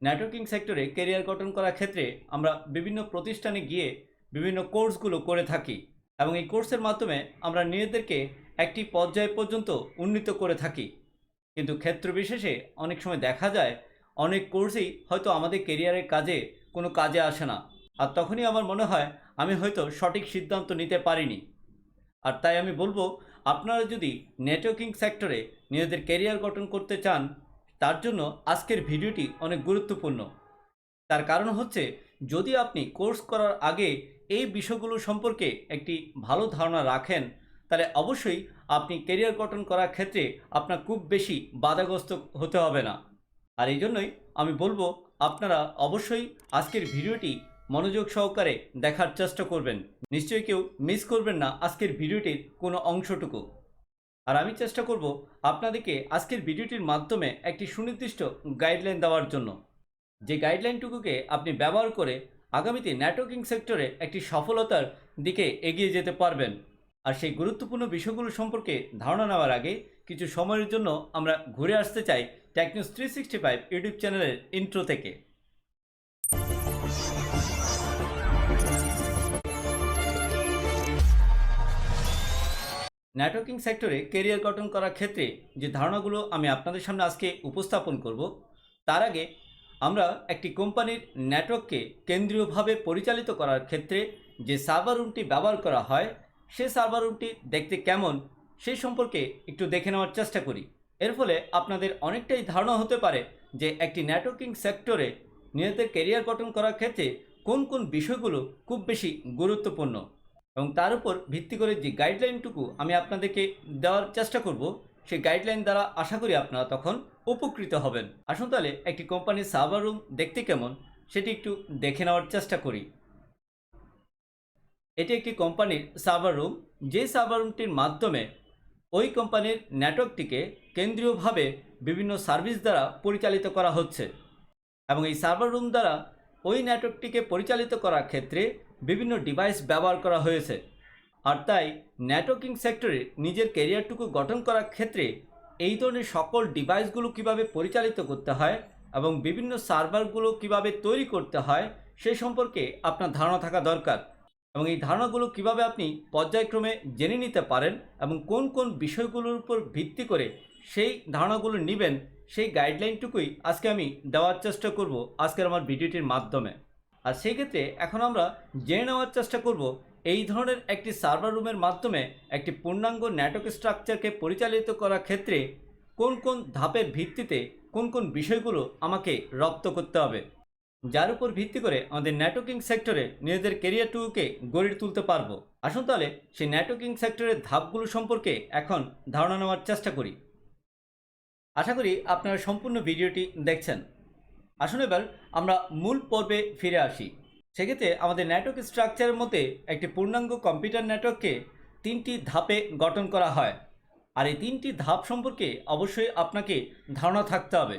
Networking সেক্টরে career গঠন করার ক্ষেত্রে আমরা বিভিন্ন প্রতিষ্ঠানে গিয়ে বিভিন্ন কোর্সগুলো করে থাকি এবং এই কোর্সের মাধ্যমে আমরা নিজেদেরকে একটি পর্যায় পর্যন্ত উন্নীত করে থাকি। কিন্তু ক্ষেত্র বিশেষে অনেক সময় দেখা যায় অনেক কোর্সই হয়তো আমাদের ক্যারিয়ারের কাজে কোনো কাজে আসে না। আর তখনই আমার মনে হয় আমি হয়তো সঠিক সিদ্ধান্ত নিতে পারিনি। আর তাই আমি বলবো, আপনারা যদি নেটওয়ার্কিং সেক্টরে নিজেদের ক্যারিয়ার গঠন করতে চান, তার জন্য আজকের ভিডিওটি অনেক গুরুত্বপূর্ণ। তার কারণ হচ্ছে, যদি আপনি কোর্স করার আগে এই বিষয়গুলো সম্পর্কে একটি ভালো ধারণা রাখেন, তাহলে অবশ্যই আপনি ক্যারিয়ার গঠন করার ক্ষেত্রে আপনার খুব বেশি বাধাগ্রস্ত হতে হবে না। আর এই জন্যই আমি বলবো, আপনারা অবশ্যই আজকের ভিডিওটি মনোযোগ সহকারে দেখার চেষ্টা করবেন। নিশ্চয়ই কেউ মিস করবেন না আজকের ভিডিওটির কোনো অংশটুকু। আর আমি চেষ্টা করব আপনাদেরকে আজকের ভিডিওটির মাধ্যমে একটি সুনির্দিষ্ট গাইডলাইন দেওয়ার জন্য, যে গাইডলাইনটুকুকে আপনি ব্যবহার করে আগামীতে নেটওয়ার্কিং সেক্টরে একটি সফলতার দিকে এগিয়ে যেতে পারবেন। আর সেই গুরুত্বপূর্ণ বিষয়গুলো সম্পর্কে ধারণা নেওয়ার আগে কিছু সময়ের জন্য আমরা ঘুরে আসতে চাই টেকনিউজ 365 ইউটিউব চ্যানেলের ইন্ট্রো থেকে। নেটওয়ার্কিং সেক্টরে ক্যারিয়ার গঠন করার ক্ষেত্রে যে ধারণাগুলো আমি আপনাদের সামনে আজকে উপস্থাপন করব, তার আগে আমরা একটি কোম্পানির নেটওয়ার্ককে কেন্দ্রীয়ভাবে পরিচালিত করার ক্ষেত্রে যে সার্ভার রুমটি ব্যবহার করা হয়, সেই সার্ভার রুমটি দেখতে কেমন সেই সম্পর্কে একটু দেখে নেওয়ার চেষ্টা করি। এর ফলে আপনাদের অনেকটাই ধারণা হতে পারে যে একটি নেটওয়ার্কিং সেক্টরে নিজেদের ক্যারিয়ার গঠন করার ক্ষেত্রে কোন কোন বিষয়গুলো খুব বেশি গুরুত্বপূর্ণ, এবং তার উপর ভিত্তি করে যে গাইডলাইনটুকু আমি আপনাদেরকে দেওয়ার চেষ্টা করব, সেই গাইডলাইন দ্বারা আশা করি আপনারা তখন উপকৃত হবেন। আসুন তাহলে একটি কোম্পানির সার্ভার রুম দেখতে কেমন সেটি একটু দেখে নেওয়ার চেষ্টা করি। এটি একটি কোম্পানির সার্ভার রুম, যে সার্ভার রুমটির মাধ্যমে ওই কোম্পানির নেটওয়ার্কটিকে কেন্দ্রীয়ভাবে বিভিন্ন সার্ভিস দ্বারা পরিচালিত করা হচ্ছে, এবং এই সার্ভার রুম দ্বারা ওই নেটওয়ার্কটিকে পরিচালিত করার ক্ষেত্রে বিভিন্ন ডিভাইস ব্যবহার করা হয়েছে। আর তাই নেটওয়ার্কিং সেক্টরে নিজের ক্যারিয়ারটুকু গঠন করার ক্ষেত্রে এই ধরনের সকল ডিভাইসগুলো কিভাবে পরিচালিত করতে হয় এবং বিভিন্ন সার্ভারগুলো কিভাবে তৈরি করতে হয় সে সম্পর্কে আপনার ধারণা থাকা দরকার। এবং এই ধারণাগুলো কিভাবে আপনি পর্যায়ক্রমে জেনে নিতে পারেন এবং কোন কোন বিষয়গুলোর উপর ভিত্তি করে সেই ধারণাগুলো নেবেন, সেই গাইডলাইনটুকুই আজকে আমি দেওয়ার চেষ্টা করব আজকের আমার ভিডিওটির মাধ্যমে। আর সেই ক্ষেত্রে এখন আমরা জেনে নেওয়ার চেষ্টা করব এই ধরনের একটি সার্ভার রুমের মাধ্যমে একটি পূর্ণাঙ্গ নেটওয়ার্ক স্ট্রাকচারকে পরিচালিত করার ক্ষেত্রে কোন কোন ধাপের ভিত্তিতে কোন কোন বিষয়গুলো আমাকে রপ্ত করতে হবে, যার উপর ভিত্তি করে আমাদের নেটওয়ার্কিং সেক্টরে নিজেদের ক্যারিয়ারটুকুকে গড়ে তুলতে পারবো। আসুন তাহলে সেই নেটওয়ার্কিং সেক্টরের ধাপগুলো সম্পর্কে এখন ধারণা নেওয়ার চেষ্টা করি। আশা করি আপনারা সম্পূর্ণ ভিডিওটি দেখছেন। আসুন এবার আমরা মূল পর্বে ফিরে আসি। সেক্ষেত্রে আমাদের নেটওয়ার্ক স্ট্রাকচারের মধ্যে একটি পূর্ণাঙ্গ কম্পিউটার নেটওয়ার্ককে তিনটি ধাপে গঠন করা হয়। আর এই তিনটি ধাপ সম্পর্কে অবশ্যই আপনাকে ধারণা থাকতে হবে।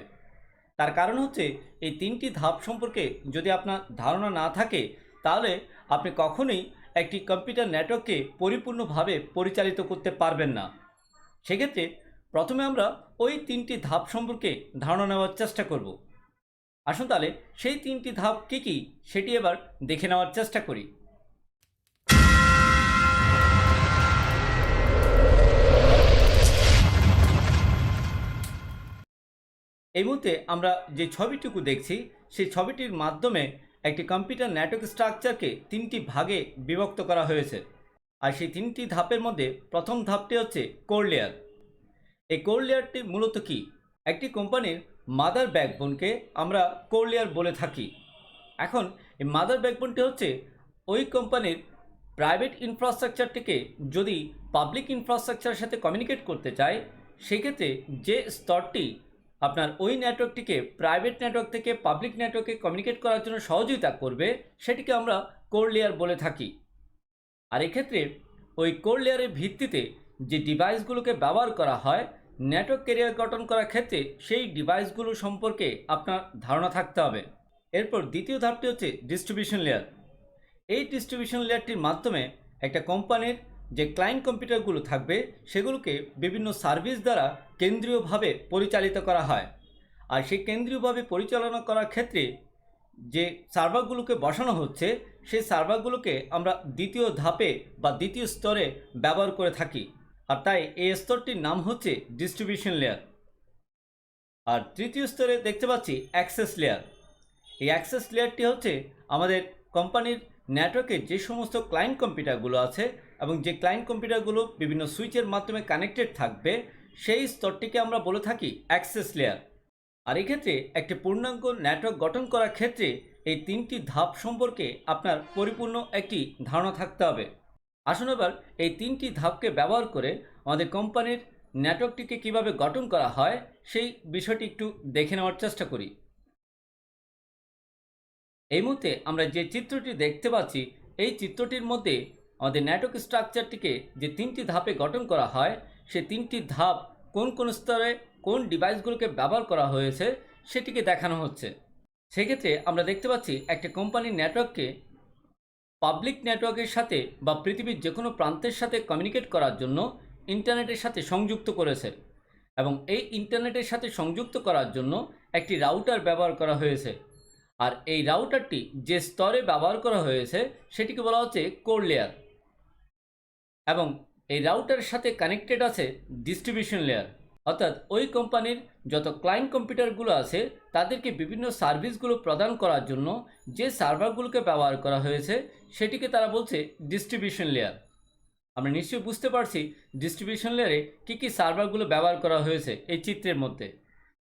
তার কারণ হচ্ছে, এই তিনটি ধাপ সম্পর্কে যদি আপনার ধারণা না থাকে, তাহলে আপনি কখনোই একটি কম্পিউটার নেটওয়ার্ককে পরিপূর্ণভাবে পরিচালিত করতে পারবেন না। সেক্ষেত্রে প্রথমে আমরা ওই তিনটি ধাপ সম্পর্কে ধারণা নেওয়ার চেষ্টা করব। আসুন তাহলে সেই তিনটি ধাপ কী কী সেটি এবার দেখে নেওয়ার চেষ্টা করি। এই মুহূর্তে আমরা যে ছবিটুকু দেখছি, সেই ছবিটির মাধ্যমে একটি কম্পিউটার নেটওয়ার্ক স্ট্রাকচারকে তিনটি ভাগে বিভক্ত করা হয়েছে। আর সেই তিনটি ধাপের মধ্যে প্রথম ধাপটি হচ্ছে কোর লেয়ার। এই কোর লেয়ারটি মূলত কি? একটি কোম্পানির মাদার ব্যাকবোনকে আমরা কোর লেয়ার বলে থাকি। এখন এই মাদার ব্যাকবোনটি হচ্ছে ওই কোম্পানির প্রাইভেট ইনফ্রাস্ট্রাকচারটিকে যদি পাবলিক ইনফ্রাস্ট্রাকচারের সাথে কমিউনিকেট করতে চায়, সেক্ষেত্রে যে স্তরটি আপনার ওই নেটওয়ার্কটিকে প্রাইভেট নেটওয়ার্ক থেকে পাবলিক নেটওয়ার্কে কমিউনিকেট করার জন্য সহযোগিতা করবে, সেটিকে আমরা কোর লেয়ার বলে থাকি। আর এক্ষেত্রে ওই কোর লেয়ারের ভিত্তিতে যে ডিভাইসগুলোকে ব্যবহার করা হয় নেটওয়ার্ক ক্যারিয়ার গঠন করার ক্ষেত্রে, সেই ডিভাইসগুলো সম্পর্কে আপনার ধারণা থাকতে হবে। এরপর দ্বিতীয় ধাপটি হচ্ছে ডিস্ট্রিবিউশন লেয়ার। এই ডিস্ট্রিবিউশন লেয়ারটির মাধ্যমে একটা কোম্পানির যে ক্লায়েন্ট কম্পিউটারগুলো থাকবে, সেগুলোকে বিভিন্ন সার্ভিস দ্বারা কেন্দ্রীয়ভাবে পরিচালিত করা হয়। আর সেই কেন্দ্রীয়ভাবে পরিচালনা করার ক্ষেত্রে যে সার্ভারগুলোকে বসানো হচ্ছে সেই সার্ভারগুলোকে আমরা দ্বিতীয় ধাপে বা দ্বিতীয় স্তরে ব্যবহার করে থাকি। আর তাই এই স্তরটির নাম হচ্ছে ডিস্ট্রিবিউশন লেয়ার। আর তৃতীয় স্তরে দেখতে পাচ্ছি অ্যাক্সেস লেয়ার। এই অ্যাক্সেস লেয়ারটি হচ্ছে আমাদের কোম্পানির নেটওয়ার্কে যে সমস্ত ক্লায়েন্ট কম্পিউটারগুলো আছে এবং যে ক্লায়েন্ট কম্পিউটারগুলো বিভিন্ন সুইচের মাধ্যমে কানেক্টেড থাকবে সেই স্তরটিকে আমরা বলে থাকি অ্যাক্সেস লেয়ার। আর এক্ষেত্রে একটি পূর্ণাঙ্গ নেটওয়ার্ক গঠন করার ক্ষেত্রে এই তিনটি ধাপ সম্পর্কে আপনার পরিপূর্ণ একটি ধারণা থাকতে হবে। আসুন এবার এই তিনটি ধাপকে ব্যবহার করে আমাদের কোম্পানির নেটওয়ার্কটিকে কিভাবে গঠন করা হয় সেই বিষয়টি একটু দেখে নেওয়ার চেষ্টা করি। এই মুহূর্তে আমরা যে চিত্রটি দেখতে পাচ্ছি এই চিত্রটির মধ্যে আমাদের নেটওয়ার্ক স্ট্রাকচারটিকে যে তিনটি ধাপে গঠন করা হয় সেই তিনটি ধাপ কোন কোন স্তরে কোন ডিভাইসগুলোকে ব্যবহার করা হয়েছে সেটিকে দেখানো হচ্ছে। সেক্ষেত্রে আমরা দেখতে পাচ্ছি একটা কোম্পানির নেটওয়ার্ককে পাবলিক নেটওয়ার্কের সাথে বা পৃথিবীর যে কোনো প্রান্তের সাথে কমিউনিকেট করার জন্য ইন্টারনেটের সাথে সংযুক্ত করেছে এবং এই ইন্টারনেটের সাথে সংযুক্ত করার জন্য একটি রাউটার ব্যবহার করা হয়েছে। আর এই রাউটারটি যে স্তরে ব্যবহার করা হয়েছে সেটিকে বলা হচ্ছে কোর লেয়ার এবং এই রাউটারের সাথে কানেক্টেড আছে ডিস্ট্রিবিউশন লেয়ার। অর্থাৎ ওই কোম্পানির যত ক্লায়েন্ট কম্পিউটারগুলো আছে তাদেরকে বিভিন্ন সার্ভিসগুলো প্রদান করার জন্য যে সার্ভারগুলোকে ব্যবহার করা হয়েছে সেটিকে তারা বলছে ডিস্ট্রিবিউশন লেয়ার। আমরা নিশ্চয়ই বুঝতে পারছি ডিস্ট্রিবিউশন লেয়ারে কী কী সার্ভারগুলো ব্যবহার করা হয়েছে এই চিত্রের মধ্যে।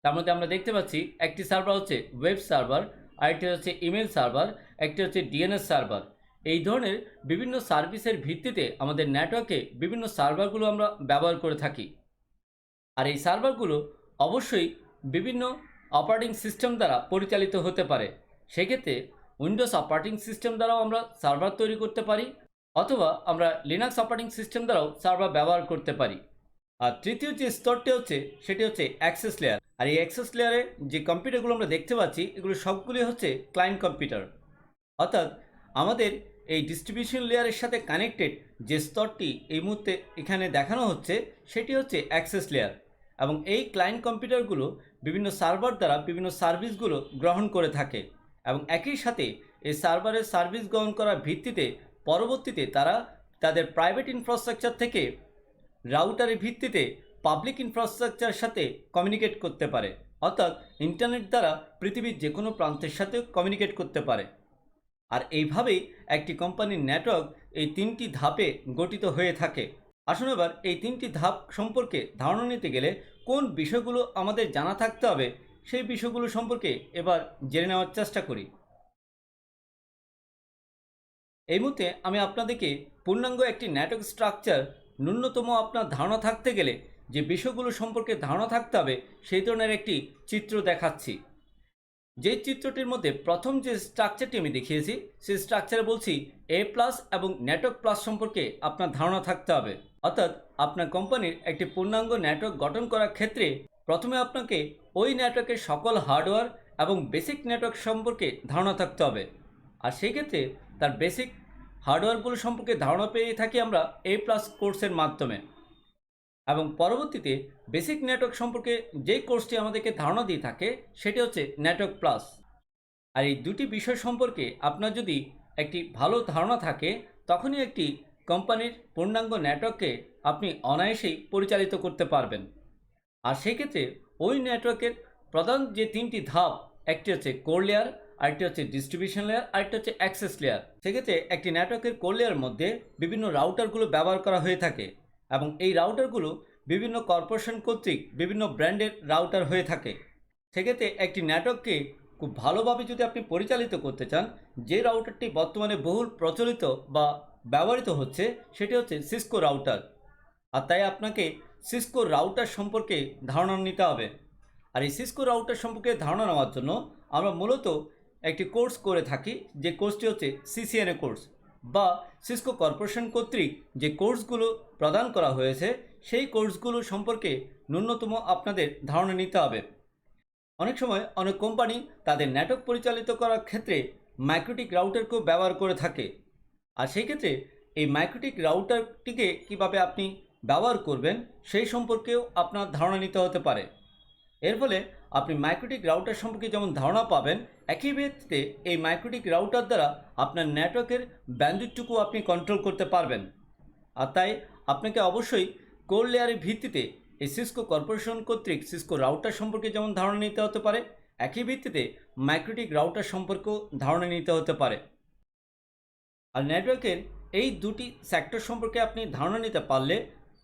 তার মধ্যে আমরা দেখতে পাচ্ছি একটি সার্ভার হচ্ছে ওয়েব সার্ভার, আরেকটি হচ্ছে ইমেল সার্ভার, একটি হচ্ছে ডিএনএস সার্ভার। এই ধরনের বিভিন্ন সার্ভিসের ভিত্তিতে আমাদের নেটওয়ার্কে বিভিন্ন সার্ভারগুলো আমরা ব্যবহার করে থাকি। আর এই সার্ভারগুলো অবশ্যই বিভিন্ন অপারেটিং সিস্টেম দ্বারা পরিচালিত হতে পারে। সেক্ষেত্রে উইন্ডোজ অপারেটিং সিস্টেম দ্বারাও আমরা সার্ভার তৈরি করতে পারি অথবা আমরা লিনাক্স অপারেটিং সিস্টেম দ্বারাও সার্ভার ব্যবহার করতে পারি। আর তৃতীয় যে স্তরটি হচ্ছে সেটি হচ্ছে অ্যাক্সেস লেয়ার। আর এই অ্যাক্সেস লেয়ারে যে কম্পিউটারগুলো আমরা দেখতে পাচ্ছি এগুলো সবগুলি হচ্ছে ক্লায়েন্ট কম্পিউটার। অর্থাৎ আমাদের এই ডিস্ট্রিবিউশন লেয়ারের সাথে কানেক্টেড যে স্তরটি এই মুহূর্তে এখানে দেখানো হচ্ছে সেটি হচ্ছে অ্যাক্সেস লেয়ার এবং এই ক্লায়েন্ট কম্পিউটারগুলো বিভিন্ন সার্ভার দ্বারা বিভিন্ন সার্ভিসগুলো গ্রহণ করে থাকে এবং একই সাথে এই সার্ভারের সার্ভিস গ্রহণ করার ভিত্তিতে পরবর্তীতে তারা তাদের প্রাইভেট ইনফ্রাস্ট্রাকচার থেকে রাউটারের ভিত্তিতে পাবলিক ইনফ্রাস্ট্রাকচারের সাথে কমিউনিকেট করতে পারে। অর্থাৎ ইন্টারনেট দ্বারা পৃথিবীর যে কোনো প্রান্তের সাথে কমিউনিকেট করতে পারে। আর এইভাবেই একটি কোম্পানির নেটওয়ার্ক এই তিনটি ধাপে গঠিত হয়ে থাকে। আসুন এবার এই তিনটি ধাপ সম্পর্কে ধারণা নিতে গেলে কোন বিষয়গুলো আমাদের জানা থাকতে হবে সেই বিষয়গুলো সম্পর্কে এবার জেনে নেওয়ার চেষ্টা করি। এই মুহূর্তে আমি আপনাদেরকে পূর্ণাঙ্গ একটি নেটওয়ার্ক স্ট্রাকচার ন্যূনতম আপনার ধারণা থাকতে গেলে যে বিষয়গুলো সম্পর্কে ধারণা থাকতে হবে সেই ধরনের একটি চিত্র দেখাচ্ছি। যে চিত্রটির মধ্যে প্রথম যে স্ট্রাকচারটি আমি দেখিয়েছি সেই স্ট্রাকচারে বলছি এ প্লাস এবং নেটওয়ার্ক প্লাস সম্পর্কে আপনার ধারণা থাকতে হবে। অর্থাৎ আপনার কোম্পানির একটি পূর্ণাঙ্গ নেটওয়ার্ক গঠন করার ক্ষেত্রে প্রথমে আপনাকে ওই নেটওয়ার্কের সকল হার্ডওয়্যার এবং বেসিক নেটওয়ার্ক সম্পর্কে ধারণা থাকতে হবে। আর সেই ক্ষেত্রে তার বেসিক হার্ডওয়্যারগুলো সম্পর্কে ধারণা পেয়ে থাকি আমরা এ প্লাস কোর্সের মাধ্যমে এবং পরবর্তীতে বেসিক নেটওয়ার্ক সম্পর্কে যেই কোর্সটি আমাদেরকে ধারণা দিয়ে থাকে সেটি হচ্ছে নেটওয়ার্ক প্লাস। আর এই দুটি বিষয় সম্পর্কে আপনার যদি একটি ভালো ধারণা থাকে তখনই একটি কোম্পানির পূর্ণাঙ্গ নেটওয়ার্ককে আপনি অনায়াসেই পরিচালিত করতে পারবেন। আর সেই ক্ষেত্রে ওই নেটওয়ার্কের প্রধান যে তিনটি ধাপ, একটি হচ্ছে কোর লেয়ার, আরেকটি হচ্ছে ডিস্ট্রিবিউশন লেয়ার, আরেকটি হচ্ছে অ্যাক্সেস লেয়ার। সেক্ষেত্রে একটি নেটওয়ার্কের কোর লেয়ারের মধ্যে বিভিন্ন রাউটারগুলো ব্যবহার করা হয়ে থাকে এবং এই রাউটারগুলো বিভিন্ন কর্পোরেশন কর্তৃক বিভিন্ন ব্র্যান্ডের রাউটার হয়ে থাকে। সেক্ষেত্রে একটি নেটওয়ার্ককে খুব ভালোভাবে যদি আপনি পরিচালিত করতে চান, যে রাউটারটি বর্তমানে বহুল প্রচলিত বা ব্যবহৃত হচ্ছে সেটি হচ্ছে সিসকো রাউটার। আর তাই আপনাকে সিসকো রাউটার সম্পর্কে ধারণা নিতে হবে। আর এই সিসকো রাউটার সম্পর্কে ধারণা নেওয়ার জন্য আমরা মূলত একটি কোর্স করে থাকি, যে কোর্সটি হচ্ছে সিসিএনএ কোর্স বা সিসকো কর্পোরেশন কর্তৃক যে কোর্সগুলো প্রদান করা হয়েছে সেই কোর্সগুলো সম্পর্কে ন্যূনতম আপনাদের ধারণা নিতে হবে। অনেক সময় অনেক কোম্পানি তাদের নেটওয়ার্ক পরিচালিত করার ক্ষেত্রে মাইক্রোটিক রাউটারকেও ব্যবহার করে থাকে। আর সেই ক্ষেত্রে এই মাইক্রোটিক রাউটারটিকে কিভাবে আপনি ব্যবহার করবেন সেই সম্পর্কেও আপনার ধারণা নিতে হতে পারে। এর ফলে আপনি মাইক্রোটিক রাউটার সম্পর্কে যেমন ধারণা পাবেন, একই ভিত্তিতে এই মাইক্রোটিক রাউটার দ্বারা আপনার নেটওয়ার্কের ব্যান্ডউইথটুকু আপনি কন্ট্রোল করতে পারবেন। আর তাই আপনাকে অবশ্যই কোর লেয়ারের ভিত্তিতে এই সিসকো কর্পোরেশন কর্তৃক সিসকো রাউটার সম্পর্কে যেমন ধারণা নিতে হতে পারে, একই ভিত্তিতে মাইক্রোটিক রাউটার সম্পর্কেও ধারণা নিতে হতে পারে। আর নেটওয়ার্কের এই দুটি সেক্টর সম্পর্কে আপনি ধারণা নিতে পারলে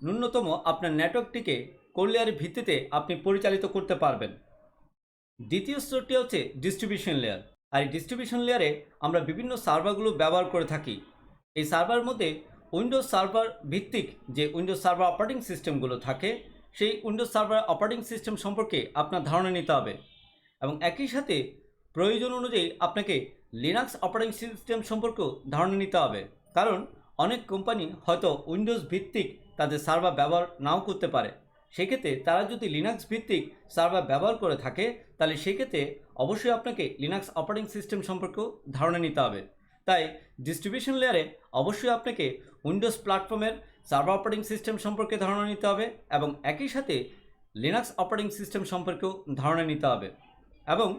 ন্যূনতম আপনার নেটওয়ার্কটিকে কোর লেয়ারের ভিত্তিতে আপনি পরিচালিত করতে পারবেন। দ্বিতীয় স্তরটি হচ্ছে ডিস্ট্রিবিউশন লেয়ার। আর এই ডিস্ট্রিবিউশন লেয়ারে আমরা বিভিন্ন সার্ভারগুলো ব্যবহার করে থাকি। এই সার্ভারের মধ্যে উইন্ডোজ সার্ভার ভিত্তিক যে উইন্ডোজ সার্ভার অপারেটিং সিস্টেমগুলো থাকে, সেই উইন্ডোজ সার্ভার অপারেটিং সিস্টেম সম্পর্কে আপনার ধারণা নিতে হবে এবং একই সাথে প্রয়োজন অনুযায়ী আপনাকে লিনাক্স অপারেটিং সিস্টেম সম্পর্কেও ধারণা নিতে হবে। কারণ অনেক কোম্পানি হয়তো উইন্ডোজ ভিত্তিক তাদের সার্ভার ব্যবহার নাও করতে পারে। সেক্ষেত্রে তারা যদি লিনাক্স ভিত্তিক সার্ভার ব্যবহার করে থাকে, তাহলে সেক্ষেত্রে অবশ্যই আপনাকে লিনাক্স অপারেটিং সিস্টেম সম্পর্কেও ধারণা নিতে হবে। তাই ডিস্ট্রিবিউশন লেয়ারে অবশ্যই আপনাকে উইন্ডোজ প্ল্যাটফর্মের সার্ভার অপারেটিং সিস্টেম সম্পর্কে ধারণা নিতে হবে এবং একই সাথে লিনাক্স অপারেটিং সিস্টেম সম্পর্কেও ধারণা নিতে হবে। এবং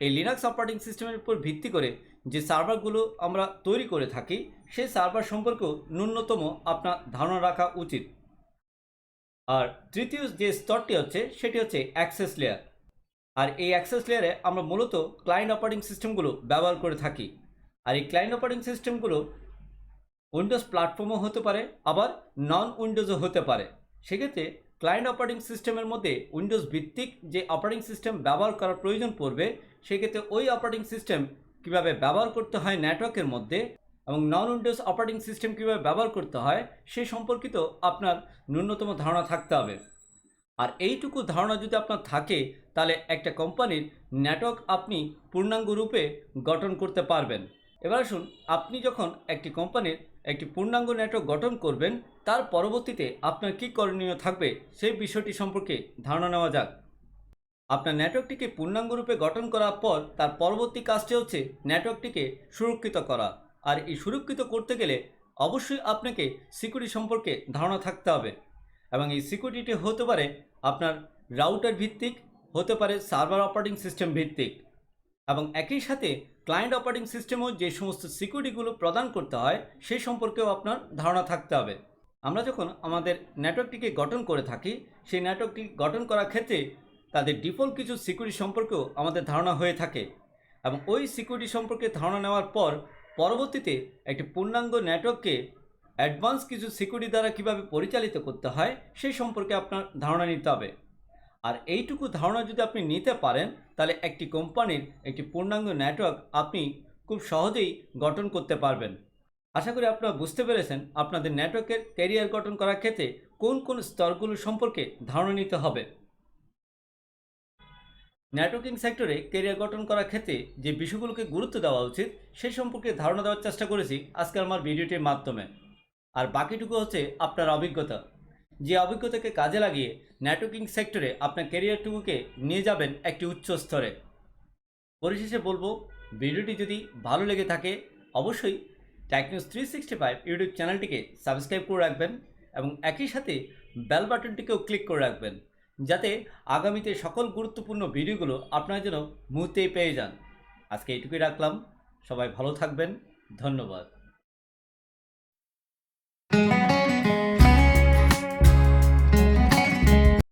এই লিনাক্স অপারেটিং সিস্টেমের উপর ভিত্তি করে যে সার্ভারগুলো আমরা তৈরি করে থাকি, সেই সার্ভার সম্পর্কেও ন্যূনতম আপনার ধারণা রাখা উচিত। আর তৃতীয় যে স্তরটি হচ্ছে সেটি হচ্ছে অ্যাক্সেস লেয়ার। আর এই অ্যাক্সেস লেয়ারে আমরা মূলত ক্লায়েন্ট অপারেটিং সিস্টেমগুলো ব্যবহার করে থাকি। আর এই ক্লায়েন্ট অপারেটিং সিস্টেমগুলো উইন্ডোজ প্ল্যাটফর্মও হতে পারে, আবার নন উইন্ডোজও হতে পারে। সেক্ষেত্রে ক্লায়েন্ট অপারেটিং সিস্টেমের মধ্যে উইন্ডোজ ভিত্তিক যে অপারেটিং সিস্টেম ব্যবহার করার প্রয়োজন পড়বে, সেক্ষেত্রে ওই অপারেটিং সিস্টেম কীভাবে ব্যবহার করতে হয় নেটওয়ার্কের মধ্যে এবং নন উইন্ডোজ অপারেটিং সিস্টেম কীভাবে ব্যবহার করতে হয় সেই সম্পর্কিত আপনার ন্যূনতম ধারণা থাকতে হবে। আর এইটুকু ধারণা যদি আপনার থাকে, তাহলে একটা কোম্পানির নেটওয়ার্ক আপনি পূর্ণাঙ্গ রূপে গঠন করতে পারবেন। এবার আসুন, আপনি যখন একটি কোম্পানির একটি পূর্ণাঙ্গ নেটওয়ার্ক গঠন করবেন, তার পরবর্তীতে আপনার কী করণীয় থাকবে সেই বিষয়টি সম্পর্কে ধারণা নেওয়া যাক। আপনার নেটওয়ার্কটিকে পূর্ণাঙ্গ রূপে গঠন করার পর তার পরবর্তী কাজটি হচ্ছে নেটওয়ার্কটিকে সুরক্ষিত করা। আর এই সুরক্ষিত করতে গেলে অবশ্যই আপনাকে সিকিউরিটি সম্পর্কে ধারণা থাকতে হবে এবং এই সিকিউরিটি হতে পারে আপনার রাউটার ভিত্তিক, হতে পারে সার্ভার অপারেটিং সিস্টেম ভিত্তিক এবং একই সাথে ক্লায়েন্ট অপারেটিং সিস্টেমও যে সমস্ত সিকিউরিটিগুলো প্রদান করতে হয় সেই সম্পর্কেও আপনার ধারণা থাকতে হবে। আমরা যখন আমাদের নেটওয়ার্কটিকে গঠন করে থাকি, সেই নেটওয়ার্কটি গঠন করার ক্ষেত্রে তাদের ডিফল্ট কিছু সিকিউরিটি সম্পর্কেও আমাদের ধারণা হয়ে থাকে এবং ওই সিকিউরিটি সম্পর্কে ধারণা নেওয়ার পর পরবর্তীতে একটি পূর্ণাঙ্গ নেটওয়ার্ককে অ্যাডভান্স কিছু সিকিউরিটি দ্বারা কীভাবে পরিচালিত করতে হয় সেই সম্পর্কে আপনার ধারণা নিতে হবে। আর এইটুকু ধারণা যদি আপনি নিতে পারেন, তাহলে একটি কোম্পানির একটি পূর্ণাঙ্গ নেটওয়ার্ক আপনি খুব সহজেই গঠন করতে পারবেন। আশা করি আপনারা বুঝতে পেরেছেন আপনাদের নেটওয়ার্কের ক্যারিয়ার গঠন করার ক্ষেত্রে কোন কোন স্তরগুলো সম্পর্কে ধারণা নিতে হবে। নেটওয়ার্কিং সেক্টরে ক্যারিয়ার গঠন করার ক্ষেত্রে যে বিষয়গুলোকে গুরুত্ব দেওয়া উচিত সেই সম্পর্কে ধারণা দেওয়ার চেষ্টা করেছি আজকে আমার ভিডিওটির মাধ্যমে। আর বাকিটুকু হচ্ছে আপনার অভিজ্ঞতা, যে অভিজ্ঞতাকে কাজে লাগিয়ে নেটওয়ার্কিং সেক্টরে আপনার ক্যারিয়ারটুকুকে নিয়ে যাবেন একটি উচ্চ স্তরে। পরিশেষে বলবো, ভিডিওটি যদি ভালো লেগে থাকে অবশ্যই টেকনিউজ 365 ইউটিউব চ্যানেলটিকে সাবস্ক্রাইব করে রাখবেন এবং একই সাথে বেল বাটনটিকেও ক্লিক করে রাখবেন, যাতে আগামীতে সকল গুরুত্বপূর্ণ ভিডিওগুলো আপনারা যেন মুহূর্তেই পেয়ে যান। আজকে এইটুকুই রাখলাম। সবাই ভালো থাকবেন। ধন্যবাদ।